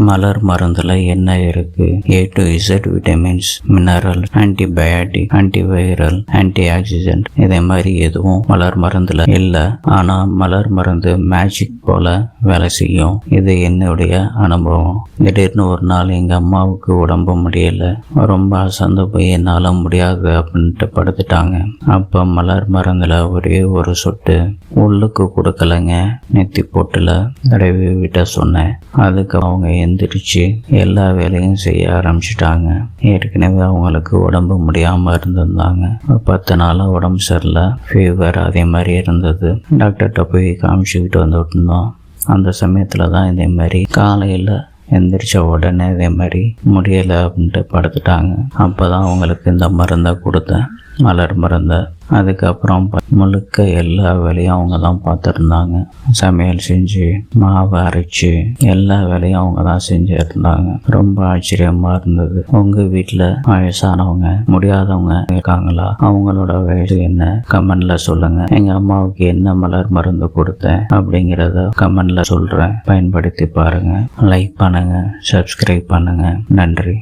மலர் மருந்துல என்ன இருக்கு? A to Z vitamins, mineral, antibiotic, antiviral, anti accident இதே மாதிரி எதுவும் மலர் மருந்துல இல்ல. ஆனா மலர் மருந்து மேஜிக் போல வேலை செய்யும். இது என்னுடைய அனுபவம். திடீர்னு ஒரு நாள் எங்க அம்மாவுக்கு உடம்பு முடியல. ரொம்ப அசந்து போய் என்னால முடியாது அப்படின்ட்டு படுத்துட்டாங்க. அப்ப மலர் மருந்துல ஒரே ஒரு சொட்டு உள்ளுக்கு கொடுக்கலங்க, நெத்தி போட்டுல தடவி விட்ட சொன்னேன். அதுக்கு அவங்க எந்திரிச்சு எல்லா வேலையும் செய்ய ஆரம்பிச்சிட்டாங்க. ஏற்கனவே அவங்களுக்கு உடம்பு முடியாம இருந்திருந்தாங்க. 10 நாளா உடம்பு சரியில்லை, ஃபீவர் அதே மாதிரி இருந்தது. டாக்டர்கிட்ட போய் காமிச்சுக்கிட்டு வந்துட்டு இருந்தோம். அந்த சமயத்துல தான் இதே மாதிரி காலையில எந்திரிச்ச உடனே இதே மாதிரி முடியலை அப்படின்ட்டு படுத்துட்டாங்க. அப்போதான் அவங்களுக்கு இந்த மருந்தை கொடுத்தேன், மலர் மருந்தை. அதுக்கப்புறம் முழுக்க எல்லா வேலையும் அவங்க தான் பார்த்துருந்தாங்க. சமையல் செஞ்சு, மாவு அரைச்சு எல்லா வேலையும் அவங்க தான் செஞ்சு இருந்தாங்க. ரொம்ப ஆச்சரியமா இருந்தது. உங்க வீட்டில் வயசானவங்க, முடியாதவங்க இருக்காங்களா? அவங்களோட வயசு என்ன? கமெண்ட்ல சொல்லுங்க. எங்க அம்மாவுக்கு என்ன மலர் மருந்து கொடுத்தேன் அப்படிங்கிறத கமெண்ட்ல சொல்றேன். பயன்படுத்தி பாருங்க. லைக் பண்ணுங்க, சப்ஸ்கிரைப் பண்ணுங்க. நன்றி.